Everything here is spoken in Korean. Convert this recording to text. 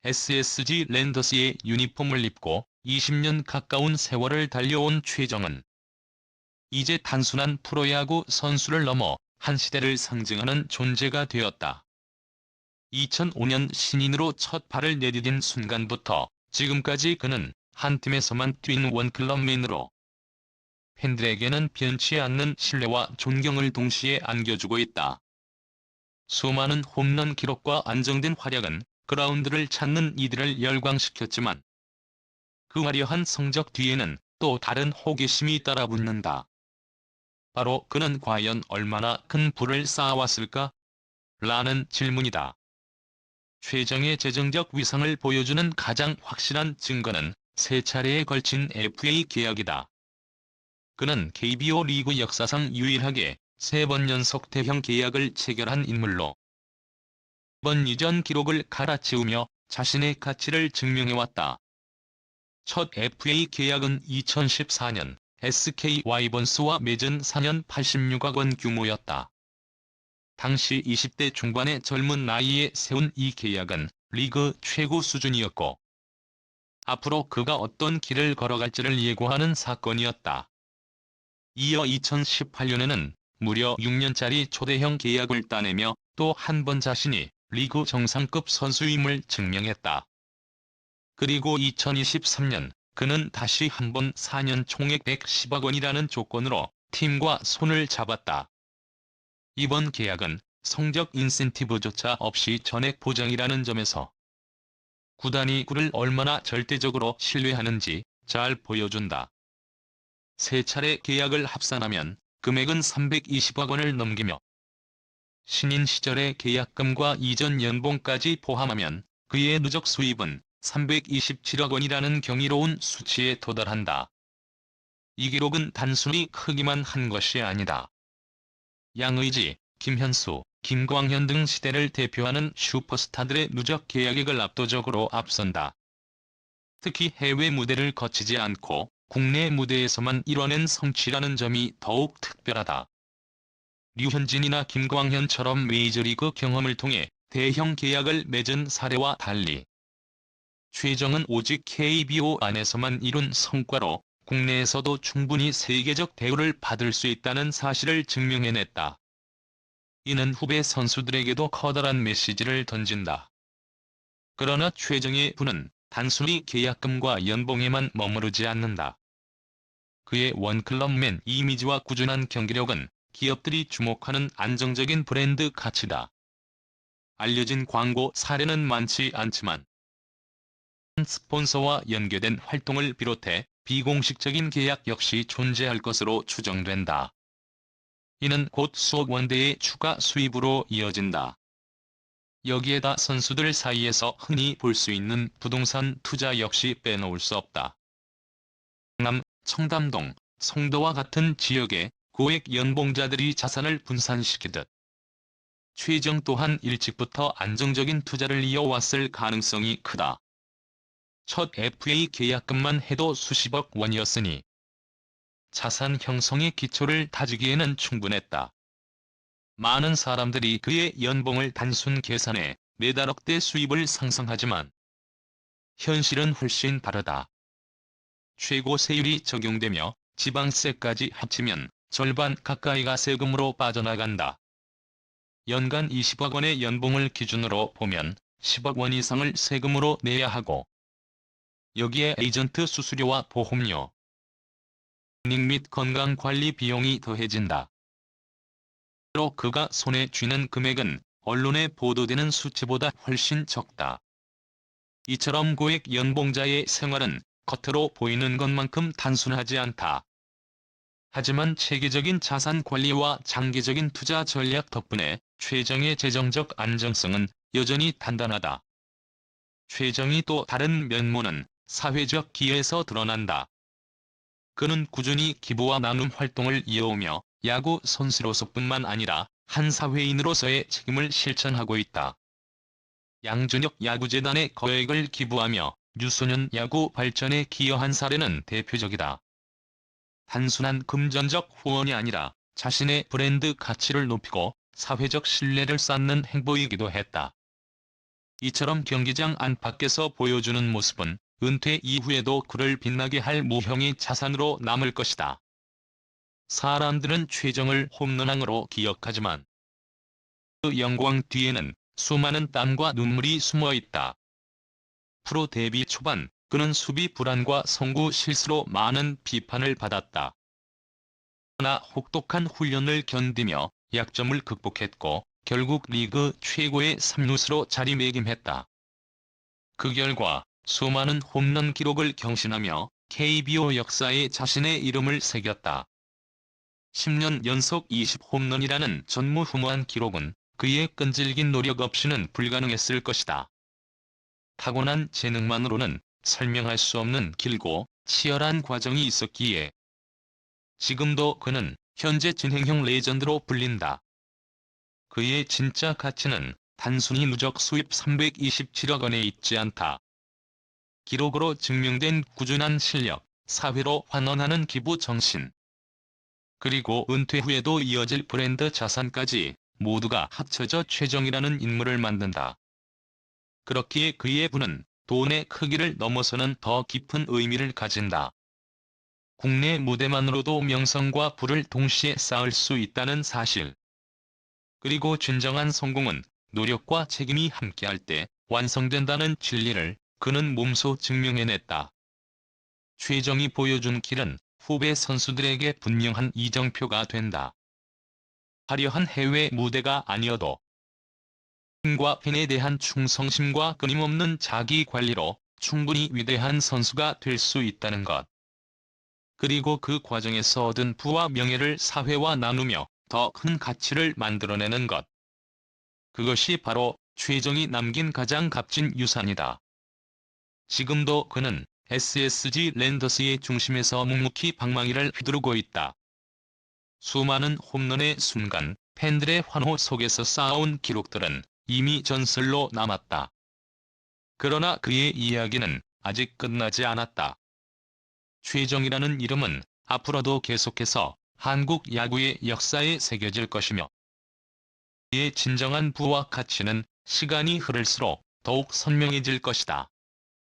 SSG 랜더스의 유니폼을 입고 20년 가까운 세월을 달려온 최정은 이제 단순한 프로야구 선수를 넘어 한 시대를 상징하는 존재가 되었다. 2005년 신인으로 첫 발을 내디딘 순간부터 지금까지 그는 한 팀에서만 뛴 원클럽맨으로 팬들에게는 변치 않는 신뢰와 존경을 동시에 안겨주고 있다. 수많은 홈런 기록과 안정된 활약은 그라운드를 찾는 이들을 열광시켰지만 그 화려한 성적 뒤에는 또 다른 호기심이 따라붙는다. 바로 그는 과연 얼마나 큰 부를 쌓아왔을까? 라는 질문이다. 최정의 재정적 위상을 보여주는 가장 확실한 증거는 세 차례에 걸친 FA 계약이다. 그는 KBO 리그 역사상 유일하게 3번 연속 대형 계약을 체결한 인물로 이번 이전 기록을 갈아치우며 자신의 가치를 증명해왔다. 첫 FA 계약은 2014년 SK 와이번스와 맺은 4년 86억 원 규모였다. 당시 20대 중반의 젊은 나이에 세운 이 계약은 리그 최고 수준이었고 앞으로 그가 어떤 길을 걸어갈지를 예고하는 사건이었다. 이어 2018년에는 무려 6년짜리 초대형 계약을 따내며 또 한 번 자신이 리그 정상급 선수임을 증명했다. 그리고 2023년 그는 다시 한번 4년 총액 110억 원이라는 조건으로 팀과 손을 잡았다. 이번 계약은 성적 인센티브조차 없이 전액 보장이라는 점에서 구단이 그를 얼마나 절대적으로 신뢰하는지 잘 보여준다. 세 차례 계약을 합산하면 금액은 320억 원을 넘기며 신인 시절의 계약금과 이전 연봉까지 포함하면 그의 누적 수입은 327억 원이라는 경이로운 수치에 도달한다. 이 기록은 단순히 크기만 한 것이 아니다. 양의지, 김현수, 김광현 등 시대를 대표하는 슈퍼스타들의 누적 계약액을 압도적으로 앞선다. 특히 해외 무대를 거치지 않고 국내 무대에서만 이뤄낸 성취라는 점이 더욱 특별하다. 류현진이나 김광현처럼 메이저리그 경험을 통해 대형 계약을 맺은 사례와 달리 최정은 오직 KBO 안에서만 이룬 성과로 국내에서도 충분히 세계적 대우를 받을 수 있다는 사실을 증명해냈다. 이는 후배 선수들에게도 커다란 메시지를 던진다. 그러나 최정의 부는 단순히 계약금과 연봉에만 머무르지 않는다. 그의 원클럽맨 이미지와 꾸준한 경기력은 기업들이 주목하는 안정적인 브랜드 가치다. 알려진 광고 사례는 많지 않지만 스폰서와 연계된 활동을 비롯해 비공식적인 계약 역시 존재할 것으로 추정된다. 이는 곧 수억 원대의 추가 수입으로 이어진다. 여기에다 선수들 사이에서 흔히 볼 수 있는 부동산 투자 역시 빼놓을 수 없다. 경남, 청담동, 송도와 같은 지역에 고액 연봉자들이 자산을 분산시키듯 최정 또한 일찍부터 안정적인 투자를 이어왔을 가능성이 크다. 첫 FA 계약금만 해도 수십억 원이었으니 자산 형성의 기초를 다지기에는 충분했다. 많은 사람들이 그의 연봉을 단순 계산해 매달억대 수입을 상상하지만 현실은 훨씬 다르다. 최고 세율이 적용되며 지방세까지 합치면 절반 가까이가 세금으로 빠져나간다. 연간 20억 원의 연봉을 기준으로 보면 10억 원 이상을 세금으로 내야 하고 여기에 에이전트 수수료와 보험료, 닝 및 건강관리 비용이 더해진다. 또 그가 손에 쥐는 금액은 언론에 보도되는 수치보다 훨씬 적다. 이처럼 고액 연봉자의 생활은 겉으로 보이는 것만큼 단순하지 않다. 하지만 체계적인 자산 관리와 장기적인 투자 전략 덕분에 최정의 재정적 안정성은 여전히 단단하다. 최정이 또 다른 면모는 사회적 기여에서 드러난다. 그는 꾸준히 기부와 나눔 활동을 이어오며 야구 선수로서뿐만 아니라 한 사회인으로서의 책임을 실천하고 있다. 양준혁 야구재단에 거액을 기부하며 유소년 야구 발전에 기여한 사례는 대표적이다. 단순한 금전적 후원이 아니라 자신의 브랜드 가치를 높이고 사회적 신뢰를 쌓는 행보이기도 했다. 이처럼 경기장 안팎에서 보여주는 모습은 은퇴 이후에도 그를 빛나게 할 무형의 자산으로 남을 것이다. 사람들은 최정을 홈런왕으로 기억하지만 그 영광 뒤에는 수많은 땀과 눈물이 숨어 있다. 프로 데뷔 초반 그는 수비 불안과 송구 실수로 많은 비판을 받았다. 그러나 혹독한 훈련을 견디며 약점을 극복했고 결국 리그 최고의 3루수로 자리매김했다. 그 결과 수많은 홈런 기록을 경신하며 KBO 역사에 자신의 이름을 새겼다. 10년 연속 20홈런이라는 전무후무한 기록은 그의 끈질긴 노력 없이는 불가능했을 것이다. 타고난 재능만으로는 설명할 수 없는 길고 치열한 과정이 있었기에 지금도 그는 현재 진행형 레전드로 불린다. 그의 진짜 가치는 단순히 누적 수입 327억 원에 있지 않다. 기록으로 증명된 꾸준한 실력, 사회로 환원하는 기부 정신, 그리고 은퇴 후에도 이어질 브랜드 자산까지 모두가 합쳐져 최정이라는 인물을 만든다. 그렇기에 그의 부는 돈의 크기를 넘어서는 더 깊은 의미를 가진다. 국내 무대만으로도 명성과 부를 동시에 쌓을 수 있다는 사실. 그리고 진정한 성공은 노력과 책임이 함께할 때 완성된다는 진리를 그는 몸소 증명해냈다. 최정이 보여준 길은 후배 선수들에게 분명한 이정표가 된다. 화려한 해외 무대가 아니어도 팀과 팬에 대한 충성심과 끊임없는 자기-관리로 충분히 위대한 선수가 될 수 있다는 것. 그리고 그 과정에서 얻은 부와 명예를 사회와 나누며 더 큰 가치를 만들어내는 것. 그것이 바로 최정이 남긴 가장 값진 유산이다. 지금도 그는 SSG 랜더스의 중심에서 묵묵히 방망이를 휘두르고 있다. 수많은 홈런의 순간, 팬들의 환호 속에서 쌓아온 기록들은 이미 전설로 남았다. 그러나 그의 이야기는 아직 끝나지 않았다. 최정이라는 이름은 앞으로도 계속해서 한국 야구의 역사에 새겨질 것이며 그의 진정한 부와 가치는 시간이 흐를수록 더욱 선명해질 것이다.